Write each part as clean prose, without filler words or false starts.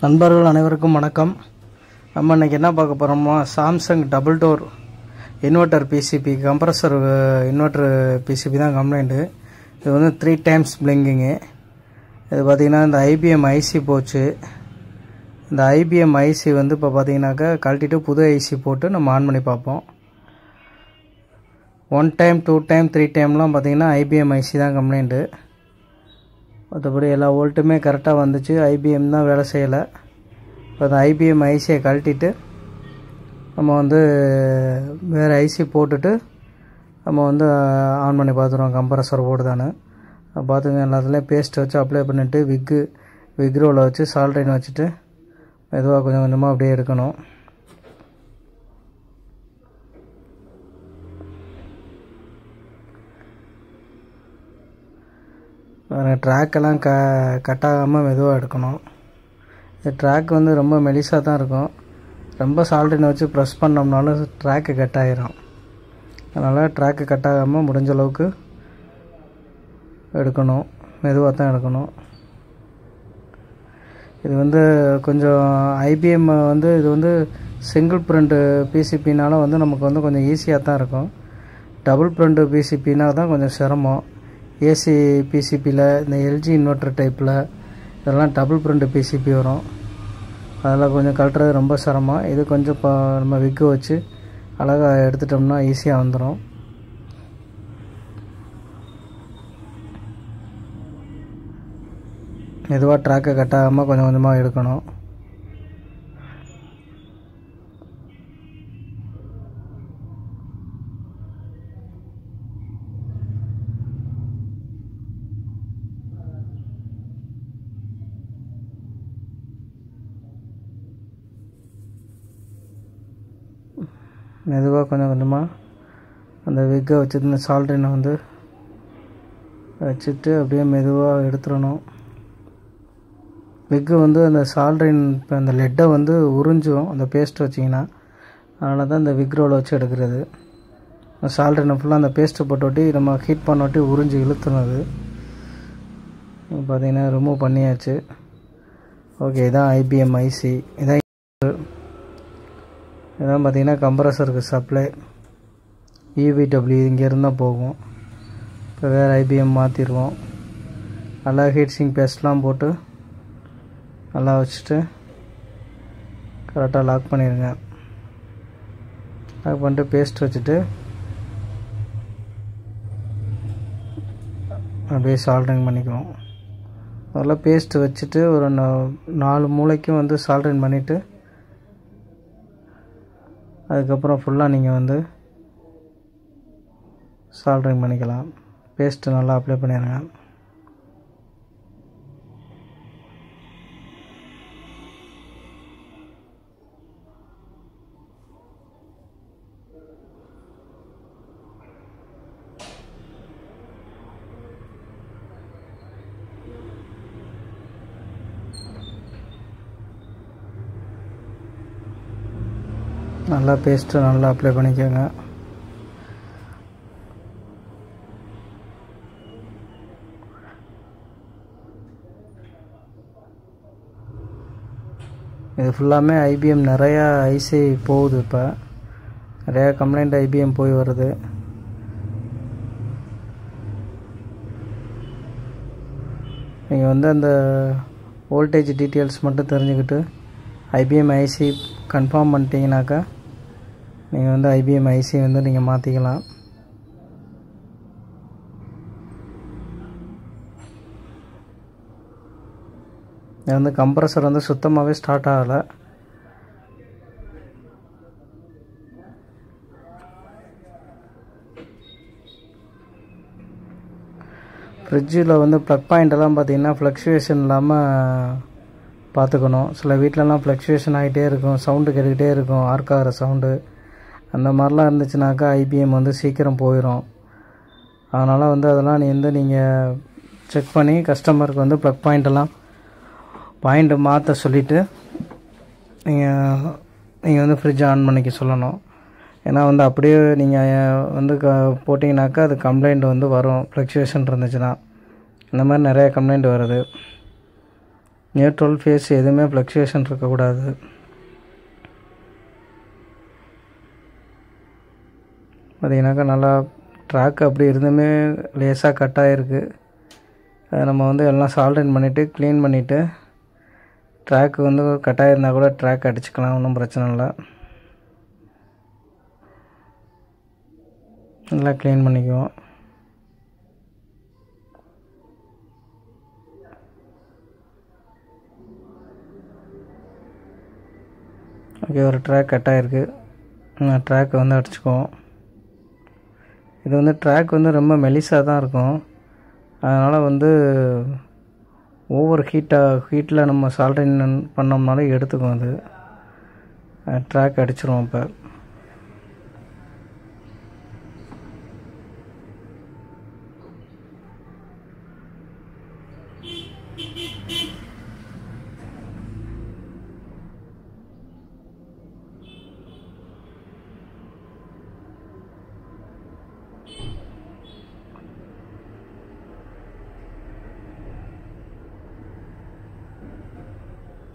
நண்பர்கள் அனைவருக்கும் வணக்கம். நம்ம இன்றைக்கி என்ன பார்க்க போகிறோமோ, Samsung double door inverter PCB, compressor inverter PCB தான் கம்ப்ளைண்ட்டு. இது வந்து 3 times பிளிங்கிங்கு. இது பார்த்திங்கன்னா இந்த ஐபிஎம் ஐசி போச்சு. இந்த ஐபிஎம் ஐசி வந்து இப்போ பார்த்திங்கனாக்கா கழட்டிட்டு புது ஐசி போட்டு நம்ம ஆன் பண்ணி பார்ப்போம். 1 time 2 time 3 timeலாம் பார்த்திங்கன்னா ஐபிஎம் ஐசி தான் கம்ப்ளைண்ட்டு. மற்றபடி எல்லா வோல்ட்டுமே கரெக்டாக வந்துச்சு. ஐபிஎம் தான் வேலை செய்யலை. இப்போ அந்த ஐபிஎம் ஐசியை கழட்டிட்டு நம்ம வந்து வேறு ஐசி போட்டுட்டு நம்ம வந்து ஆன் பண்ணி பார்த்துருவோம் கம்ப்ரஸர் ஓடுதானு. பார்த்துங்க, எல்லாத்துலேயும் பேஸ்ட் வச்சு அப்ளை பண்ணிவிட்டு விக்ரோவில் வச்சு சால்ட்ரைன் வச்சுட்டு மெதுவாக கொஞ்சம் கொஞ்சமாக அப்படியே எடுக்கணும். ட்ராக்கெல்லாம் கட் ஆகாமல் மெதுவாக எடுக்கணும். இந்த ட்ராக் வந்து ரொம்ப மெலிசாக தான் இருக்கும். ரொம்ப சால்ட்ரினை வச்சு ப்ரெஸ் பண்ணோம்னாலும் ட்ராக்கு கட் ஆகிரும். அதனால் ட்ராக்கு கட் ஆகாமல் முடிஞ்ச அளவுக்கு எடுக்கணும், மெதுவாக தான் எடுக்கணும். இது வந்து கொஞ்சம் ஐபிஎம் வந்து இது வந்து சிங்கிள் பிரிண்ட்டு பிசிபினால வந்து நமக்கு வந்து கொஞ்சம் ஈஸியாக தான் இருக்கும். டபுள் பிரிண்ட்டு பிசிபினா தான் கொஞ்சம் சிரமம். ஏசி பிசிபியில் இந்த எல்ஜி இன்வெர்ட்டர் டைப்பில் இதெல்லாம் டபுள் பிரிண்ட் பிசிபி வரும். அதில் கொஞ்சம் கழட்டுறது ரொம்ப சிரமம். இது கொஞ்சம் இப்போ நம்ம விக்கு வச்சு அழகாக எடுத்துட்டோம்னா ஈஸியாக வந்துடும். மெதுவாக ட்ராக்கை கட் ஆகாமல் கொஞ்சம் கொஞ்சமாக எடுக்கணும். மெதுவாக கொஞ்சம் கொஞ்சமாக அந்த விக்கை வச்சுட்டு இந்த சால்ட்ரினை வந்து வச்சுட்டு அப்படியே மெதுவாக எடுத்துடணும். விக்கு வந்து அந்த சால்ட்ரின் இப்போ அந்த லெட்டை வந்து உறிஞ்சும் அந்த பேஸ்ட் வச்சிங்கன்னா. அதனால தான் இந்த விக் ரோலை வச்சு எடுக்கிறது. சால்ட்ரினை ஃபுல்லாக அந்த பேஸ்ட்டு போட்டோட்டி நம்ம ஹீட் பண்ணோட்டி உறிஞ்சி இழுத்துனது. பார்த்திங்கன்னா ரிமூவ் பண்ணியாச்சு. ஓகே, இதான் ஐபிஎம் ஐசி. இதான் பார்த்திங்கன்னா கம்ப்ரஸருக்கு சப்ளை இவிடபிள்யூ இங்கேருந்து தான் போகும். இப்போ வேறு ஐபிஎம் மாற்றிடுவோம். நல்லா ஹீட்ஸிங் பேஸ்ட்லாம் போட்டு நல்லா வச்சுட்டு கரெக்டாக லாக் பண்ணிடுங்க. லாக் பண்ணிட்டு பேஸ்ட் வச்சுட்டு அப்படியே சால்ட்ரிங் பண்ணிக்குவோம். முதல்ல பேஸ்ட்டு வச்சுட்டு ஒரு 4 மூளைக்கும் வந்து சால்ட்ரின் பண்ணிவிட்டு அதுக்கப்புறம் ஃபுல்லாக நீங்கள் வந்து சால்ட்ரிங் பண்ணிக்கலாம். பேஸ்ட்டு நல்லா அப்ளை பண்ணிடுங்க. நல்லா பேஸ்ட்டு நல்லா அப்ளை பண்ணிக்கோங்க. இது ஃபுல்லாமே ஐபிஎம் நிறையா ஐசி போகுது. இப்போ நிறையா கம்ப்ளைண்ட் ஐபிஎம் போய் வருது. நீங்கள் வந்து அந்த வோல்டேஜ் டீட்டெயில்ஸ் மட்டும் தெரிஞ்சுக்கிட்டு ஐபிஎம் ஐசி கன்ஃபார்ம் பண்ணிட்டீங்கனாக்கா நீங்கள் வந்து ஐபிஎம் ஐசி வந்து நீங்கள் மாற்றிக்கலாம். இது வந்து கம்ப்ரஸர் வந்து சுத்தமாகவே ஸ்டார்ட் ஆகலை. ஃப்ரிட்ஜில் வந்து ப்ளக் பாயிண்டெல்லாம் பார்த்திங்கன்னா ஃப்ளக்சுவேஷன் இல்லாமல் பார்த்துக்கணும். சில வீட்டிலலாம் ஃப்ளக்சுவேஷன் ஆகிட்டே இருக்கும், சவுண்டு கேட்டுக்கிட்டே இருக்கும், ஆர்க் ஆகிற சவுண்டு. அந்த மாதிரிலாம் இருந்துச்சுனாக்கா ஐபிஎம் வந்து சீக்கிரம் போயிடும். அதனால் வந்து அதெல்லாம் நீங்கள் செக் பண்ணி கஸ்டமருக்கு வந்து ப்ளக் பாயிண்ட்டு மாற்ற சொல்லிவிட்டு நீங்கள் வந்து ஃப்ரிட்ஜை ஆன் பண்ணிக்க சொல்லணும். ஏன்னா வந்து அப்படியே நீங்கள் வந்து போட்டிங்கனாக்கா அது கம்ப்ளைண்ட் வந்து வரும். ஃப்ளக்சுவேஷன் இருந்துச்சுன்னா இந்த மாதிரி நிறைய கம்ப்ளைண்ட் வருது. நியூட்ரல் ஃபேஸ் எதுவுமே ஃப்ளக்சுவேஷன் இருக்கக்கூடாது. பார்த்தீங்கன்னாக்கா நல்லா ட்ராக் அப்படி இருந்துமே லேசாக கட் ஆகிருக்கு. அதை நம்ம வந்து எல்லாம் சால்ட்ரின் பண்ணிவிட்டு க்ளீன் பண்ணிவிட்டு ட்ராக் வந்து கட் ஆகிருந்தால் கூட ட்ராக் அடிச்சுக்கலாம், ஒன்றும் பிரச்சனை இல்லை. நல்லா க்ளீன் பண்ணிக்குவோம். ஓகே, ஒரு ட்ராக் கட் ஆகிருக்கு. ட்ராக் வந்து அடிச்சுக்குவோம். இது வந்து ட்ராக் வந்து ரொம்ப மெலிசாக தான் இருக்கும். அதனால் வந்து ஓவர் ஹீட்டில் நம்ம சால்ட்ரின் பண்ணோம்னாலே எடுத்துக்கும். அது ட்ராக் அடிச்சிரும். இப்போ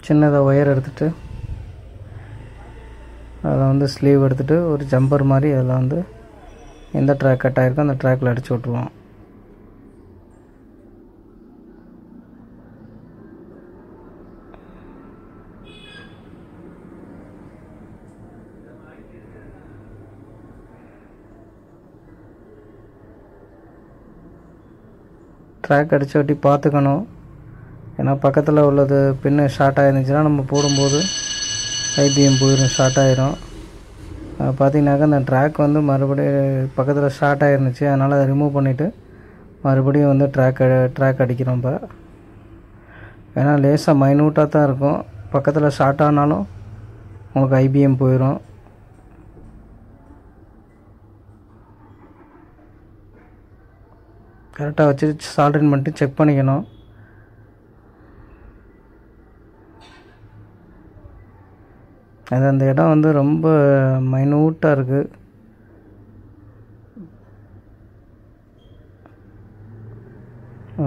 சின்னதாக ஒயர் எடுத்துகிட்டு அதில் வந்து ஸ்லீவ் எடுத்துகிட்டு ஒரு ஜம்பர் மாதிரி அதில் வந்து எந்த ட்ராக் கட் ஆகிருக்கோ அந்த ட்ராக்கில் அடித்து விட்ருவோம். ட்ராக் அடித்து ஒட்டி பார்த்துக்கணும். ஏன்னா பக்கத்தில் உள்ளது பின்னு ஷார்ட் ஆகிருந்துச்சுன்னா நம்ம போடும்போது ஐபிஎம் போயிடும், ஷார்ட் ஆகிரும். பார்த்தீங்கன்னாக்கா அந்த ட்ராக் வந்து மறுபடியும் பக்கத்தில் ஷார்ட் ஆகிருந்துச்சு, அதனால் அதை ரிமூவ் பண்ணிவிட்டு மறுபடியும் வந்து ட்ராக் அடிக்கிறோம். இப்போ ஏன்னா லேசாக மைனூட்டாக தான் இருக்கும். பக்கத்தில் ஷார்ட் ஆனாலும் உங்களுக்கு ஐபிஎம் போயிடும். கரெக்டாக வச்சு சால்ட்ரின் பண்ணிட்டு செக் பண்ணிக்கணும். அது அந்த இடம் வந்து ரொம்ப மைனூட்டாக இருக்குது.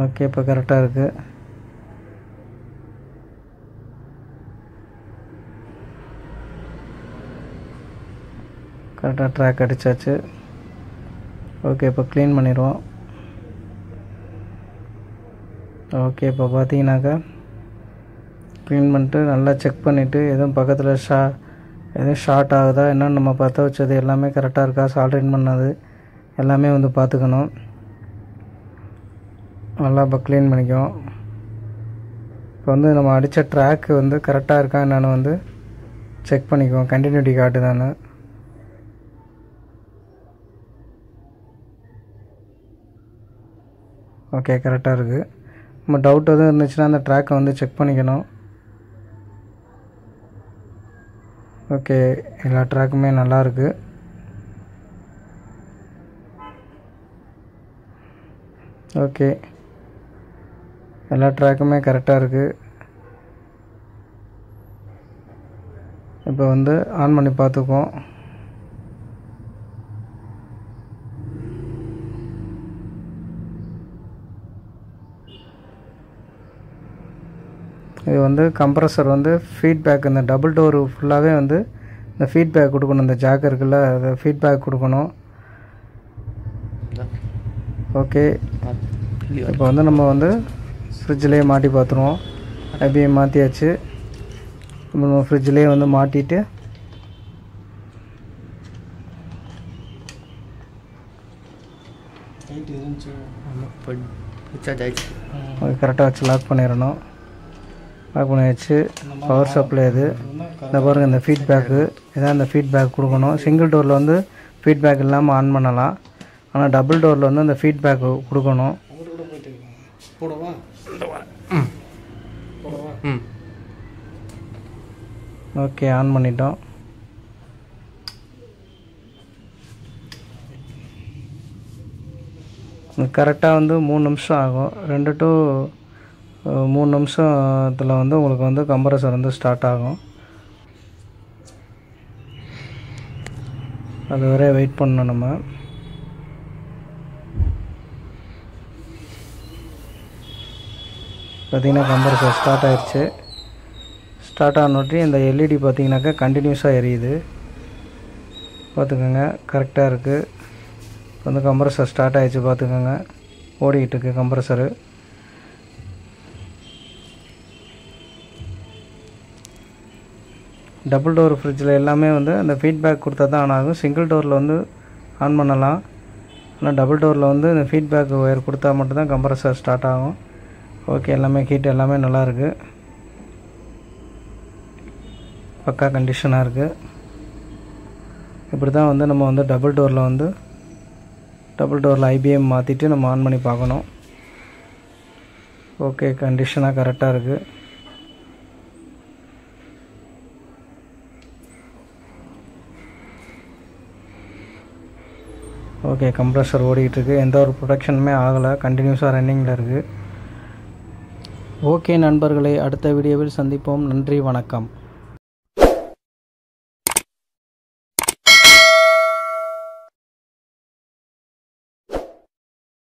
ஓகே, இப்போ கரெக்டாக இருக்குது. கரெக்டாக ட்ராக் அடித்தாச்சு. ஓகே, இப்போ க்ளீன் பண்ணிடுவோம். ஓகே, இப்போ பார்த்தீங்கன்னாக்கா க்ளீன் பண்ணிட்டு நல்லா செக் பண்ணிவிட்டு எதுவும் பக்கத்தில் எதுவும் ஷார்ட் ஆகுதா என்னன்னு நம்ம பற்ற வச்சது எல்லாமே கரெக்டாக இருக்கா, சால்ட்ரின் பண்ணது எல்லாமே வந்து பார்த்துக்கணும். நல்லா இப்போ க்ளீன் பண்ணிக்குவோம். இப்போ வந்து நம்ம அடித்த ட்ராக்கு வந்து கரெக்டாக இருக்கா என்னென்னு வந்து செக் பண்ணிக்குவோம். கண்டினியூட்டி காட்டுதான்னு. ஓகே, கரெக்டாக இருக்குது. நம்ம டவுட் எதுவும் இருந்துச்சுன்னா அந்த ட்ராக்கை வந்து செக் பண்ணிக்கணும். ஓகே, எல்லா ட்ராக்குமே நல்லாயிருக்கு. ஓகே, எல்லா ட்ராக்குமே கரெக்டாக இருக்குது. இப்போ வந்து ஆன் பண்ணி பார்த்துக்குவோம். இது வந்து கம்ப்ரஸர் வந்து ஃபீட்பேக், இந்த டபுள் டோரு ஃபுல்லாகவே வந்து இந்த ஃபீட்பேக் கொடுக்கணும். இந்த ஜாக் இருக்குல்ல, அதை ஃபீட்பேக் கொடுக்கணும். ஓகே, இப்போ வந்து நம்ம வந்து ஃப்ரிட்ஜ்லேயே மாட்டி பார்த்துருவோம். ஐபிஎம் மாற்றியாச்சு. நம்ம ஃப்ரிட்ஜ்லேயே வந்து மாட்டிட்டு கரெக்டாக வச்சு லாக் பண்ணிடணும். லாக் பண்ணி வச்சு பவர் சப்ளை இது இந்த பாருங்கள், இந்த ஃபீட்பேக்கு இதான் இந்த ஃபீட்பேக் கொடுக்கணும். சிங்கிள் டோரில் வந்து ஃபீட்பேக் இல்லாமல் ஆன் பண்ணலாம். ஆனால் டபுள் டோரில் வந்து அந்த ஃபீட்பேக் கொடுக்கணும். ஓகே, ஆன் பண்ணிட்டோம். கரெக்டாக வந்து 3 நிமிஷம் ஆகும். 2 to 3 நிமிஷத்தில் வந்து உங்களுக்கு வந்து கம்ப்ரஸர் வந்து ஸ்டார்ட் ஆகும். அது வரை வெயிட் பண்ணணும் நம்ம. பார்த்திங்கன்னா கம்ப்ரஸர் ஸ்டார்ட் ஆயிடுச்சு. ஸ்டார்ட் ஆனோட்டி இந்த எல்இடி பார்த்திங்கனாக்கா கண்டினியூஸாக எரியுது. பார்த்துக்கோங்க, கரெக்டாக இருக்குது. இப்போ வந்து கம்ப்ரஸர் ஸ்டார்ட் ஆகிடுச்சு. பார்த்துக்கோங்க, ஓடிக்கிட்டு இருக்குது கம்ப்ரஸரு. டபுள் டோர் ஃப்ரிட்ஜில் எல்லாமே வந்து அந்த ஃபீட்பேக் கொடுத்தா தான் ஆன் ஆகும். சிங்கிள் டோரில் வந்து ஆன் பண்ணலாம். ஆனால் டபுள் டோரில் வந்து இந்த ஃபீட்பேக் ஒயர் கொடுத்தா மட்டும்தான் கம்ப்ரஸர் ஸ்டார்ட் ஆகும். ஓகே, எல்லாமே ஹீட் எல்லாமே நல்லாயிருக்கு. பக்கா கண்டிஷனாக இருக்குது. இப்படி தான் வந்து நம்ம வந்து டபுள் டோரில் ஐபிஎம் மாற்றிட்டு நம்ம ஆன் பண்ணி பார்க்கணும். ஓகே, கண்டிஷனாக கரெக்டாக இருக்குது. ஓகே, கம்ப்ரஸர் ஓடிக்கிட்டு இருக்குது. எந்த ஒரு ப்ரொடக்ஷனுமே ஆகலை, கண்டினியூஸாக ரன்னிங்கில் இருக்குது. ஓகே நண்பர்களே, அடுத்த வீடியோவில் சந்திப்போம். நன்றி, வணக்கம்.